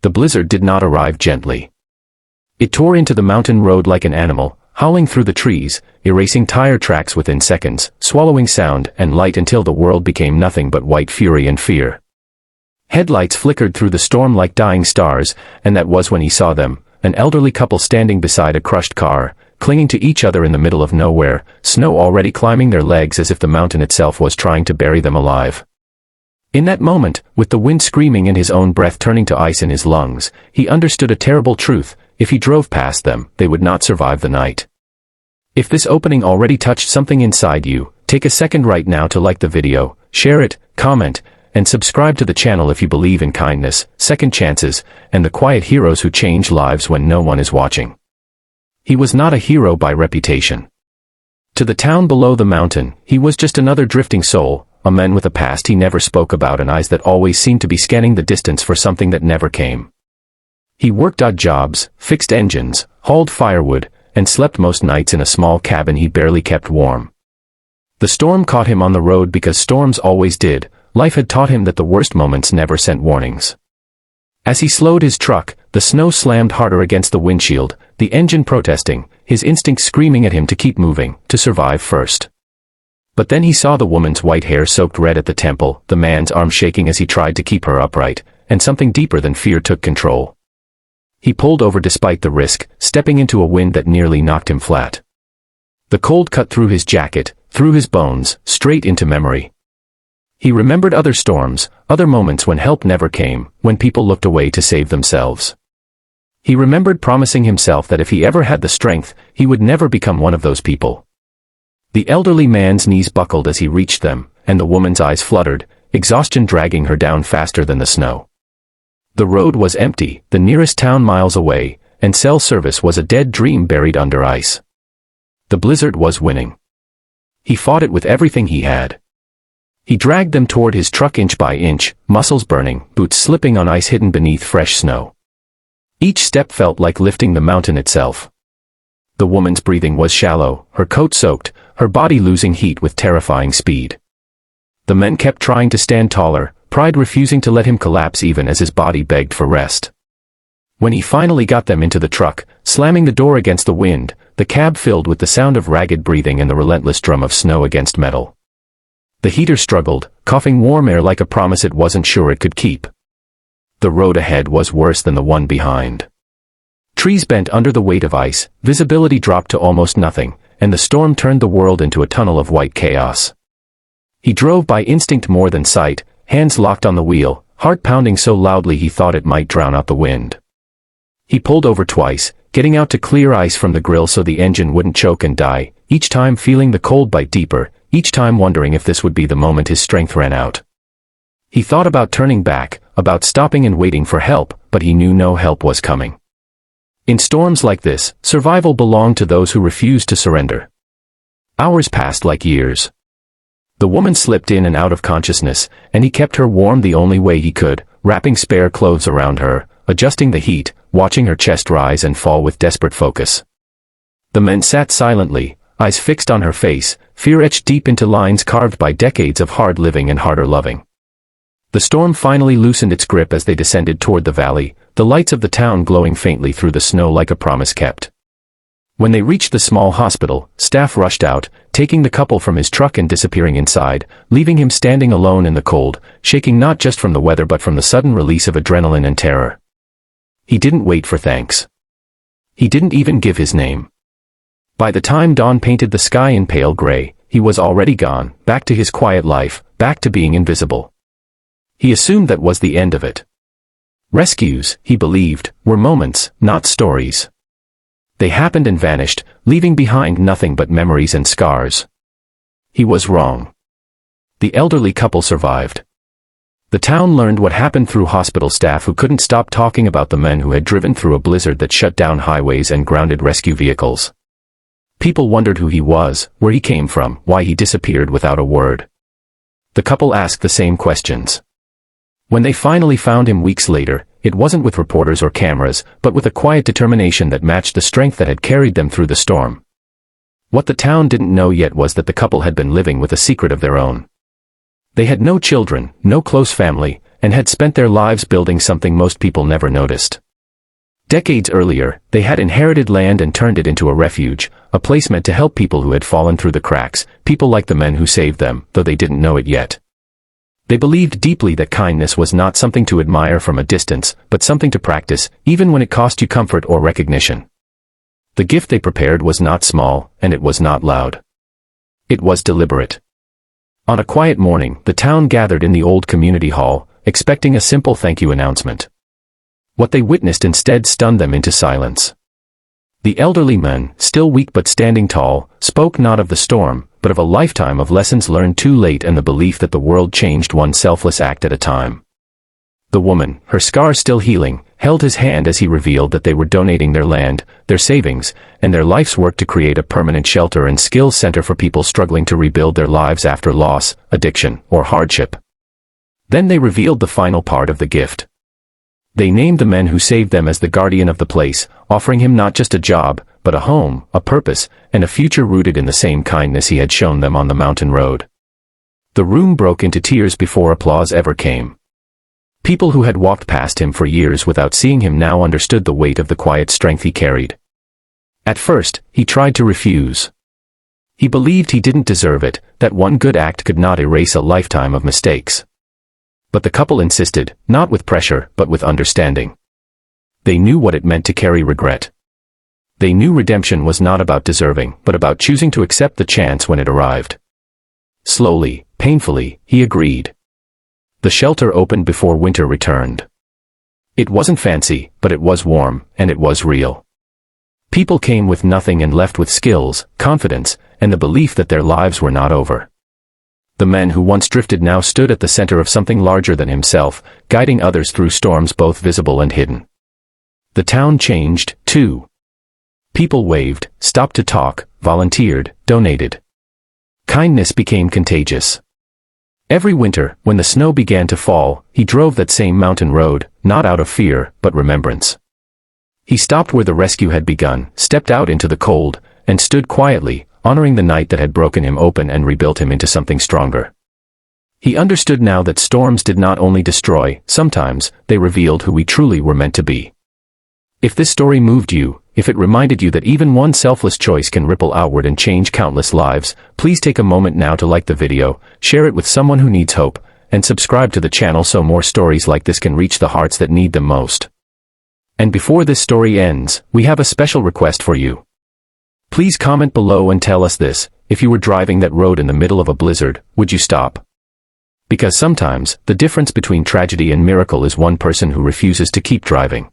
The blizzard did not arrive gently. It tore into the mountain road like an animal, howling through the trees, erasing tire tracks within seconds, swallowing sound and light until the world became nothing but white fury and fear. Headlights flickered through the storm like dying stars, and that was when he saw them, an elderly couple standing beside a crushed car, clinging to each other in the middle of nowhere, snow already climbing their legs as if the mountain itself was trying to bury them alive. In that moment, with the wind screaming and his own breath turning to ice in his lungs, he understood a terrible truth: if he drove past them, they would not survive the night. If this opening already touched something inside you, take a second right now to like the video, share it, comment, and subscribe to the channel if you believe in kindness, second chances, and the quiet heroes who change lives when no one is watching. He was not a hero by reputation. To the town below the mountain, he was just another drifting soul, a man with a past he never spoke about and eyes that always seemed to be scanning the distance for something that never came. He worked odd jobs, fixed engines, hauled firewood, and slept most nights in a small cabin he barely kept warm. The storm caught him on the road because storms always did. Life had taught him that the worst moments never sent warnings. As he slowed his truck, the snow slammed harder against the windshield, the engine protesting, his instincts screaming at him to keep moving, to survive first. But then he saw the woman's white hair soaked red at the temple, the man's arm shaking as he tried to keep her upright, and something deeper than fear took control. He pulled over despite the risk, stepping into a wind that nearly knocked him flat. The cold cut through his jacket, through his bones, straight into memory. He remembered other storms, other moments when help never came, when people looked away to save themselves. He remembered promising himself that if he ever had the strength, he would never become one of those people. The elderly man's knees buckled as he reached them, and the woman's eyes fluttered, exhaustion dragging her down faster than the snow. The road was empty, the nearest town miles away, and cell service was a dead dream buried under ice. The blizzard was winning. He fought it with everything he had. He dragged them toward his truck inch by inch, muscles burning, boots slipping on ice hidden beneath fresh snow. Each step felt like lifting the mountain itself. The woman's breathing was shallow, her coat soaked, her body losing heat with terrifying speed. The men kept trying to stand taller, pride refusing to let him collapse even as his body begged for rest. When he finally got them into the truck, slamming the door against the wind, the cab filled with the sound of ragged breathing and the relentless drum of snow against metal. The heater struggled, coughing warm air like a promise it wasn't sure it could keep. The road ahead was worse than the one behind. Trees bent under the weight of ice, visibility dropped to almost nothing, and the storm turned the world into a tunnel of white chaos. He drove by instinct more than sight, hands locked on the wheel, heart pounding so loudly he thought it might drown out the wind. He pulled over twice, getting out to clear ice from the grill so the engine wouldn't choke and die, each time feeling the cold bite deeper, each time wondering if this would be the moment his strength ran out. He thought about turning back, about stopping and waiting for help, but he knew no help was coming. In storms like this, survival belonged to those who refused to surrender. Hours passed like years. The woman slipped in and out of consciousness, and he kept her warm the only way he could, wrapping spare clothes around her, adjusting the heat, watching her chest rise and fall with desperate focus. The men sat silently, eyes fixed on her face, fear etched deep into lines carved by decades of hard living and harder loving. The storm finally loosened its grip as they descended toward the valley, the lights of the town glowing faintly through the snow like a promise kept. When they reached the small hospital, staff rushed out, taking the couple from his truck and disappearing inside, leaving him standing alone in the cold, shaking not just from the weather but from the sudden release of adrenaline and terror. He didn't wait for thanks. He didn't even give his name. By the time dawn painted the sky in pale gray, he was already gone, back to his quiet life, back to being invisible. He assumed that was the end of it. Rescues, he believed, were moments, not stories. They happened and vanished, leaving behind nothing but memories and scars. He was wrong. The elderly couple survived. The town learned what happened through hospital staff who couldn't stop talking about the men who had driven through a blizzard that shut down highways and grounded rescue vehicles. People wondered who he was, where he came from, why he disappeared without a word. The couple asked the same questions. When they finally found him weeks later, it wasn't with reporters or cameras, but with a quiet determination that matched the strength that had carried them through the storm. What the town didn't know yet was that the couple had been living with a secret of their own. They had no children, no close family, and had spent their lives building something most people never noticed. Decades earlier, they had inherited land and turned it into a refuge, a place meant to help people who had fallen through the cracks, people like the men who saved them, though they didn't know it yet. They believed deeply that kindness was not something to admire from a distance, but something to practice, even when it cost you comfort or recognition. The gift they prepared was not small, and it was not loud. It was deliberate. On a quiet morning, the town gathered in the old community hall, expecting a simple thank you announcement. What they witnessed instead stunned them into silence. The elderly man, still weak but standing tall, spoke not of the storm, but of a lifetime of lessons learned too late and the belief that the world changed one selfless act at a time. The woman, her scars still healing, held his hand as he revealed that they were donating their land, their savings, and their life's work to create a permanent shelter and skills center for people struggling to rebuild their lives after loss, addiction, or hardship. Then they revealed the final part of the gift. They named the men who saved them as the guardian of the place, offering him not just a job, but a home, a purpose, and a future rooted in the same kindness he had shown them on the mountain road. The room broke into tears before applause ever came. People who had walked past him for years without seeing him now understood the weight of the quiet strength he carried. At first, he tried to refuse. He believed he didn't deserve it, that one good act could not erase a lifetime of mistakes. But the couple insisted, not with pressure, but with understanding. They knew what it meant to carry regret. They knew redemption was not about deserving, but about choosing to accept the chance when it arrived. Slowly, painfully, he agreed. The shelter opened before winter returned. It wasn't fancy, but it was warm, and it was real. People came with nothing and left with skills, confidence, and the belief that their lives were not over. The men who once drifted now stood at the center of something larger than himself, guiding others through storms both visible and hidden. The town changed, too. People waved, stopped to talk, volunteered, donated. Kindness became contagious. Every winter, when the snow began to fall, he drove that same mountain road, not out of fear, but remembrance. He stopped where the rescue had begun, stepped out into the cold, and stood quietly, honoring the night that had broken him open and rebuilt him into something stronger. He understood now that storms did not only destroy, sometimes, they revealed who we truly were meant to be. If this story moved you, if it reminded you that even one selfless choice can ripple outward and change countless lives, please take a moment now to like the video, share it with someone who needs hope, and subscribe to the channel so more stories like this can reach the hearts that need them most. And before this story ends, we have a special request for you. Please comment below and tell us this: if you were driving that road in the middle of a blizzard, would you stop? Because sometimes, the difference between tragedy and miracle is one person who refuses to keep driving.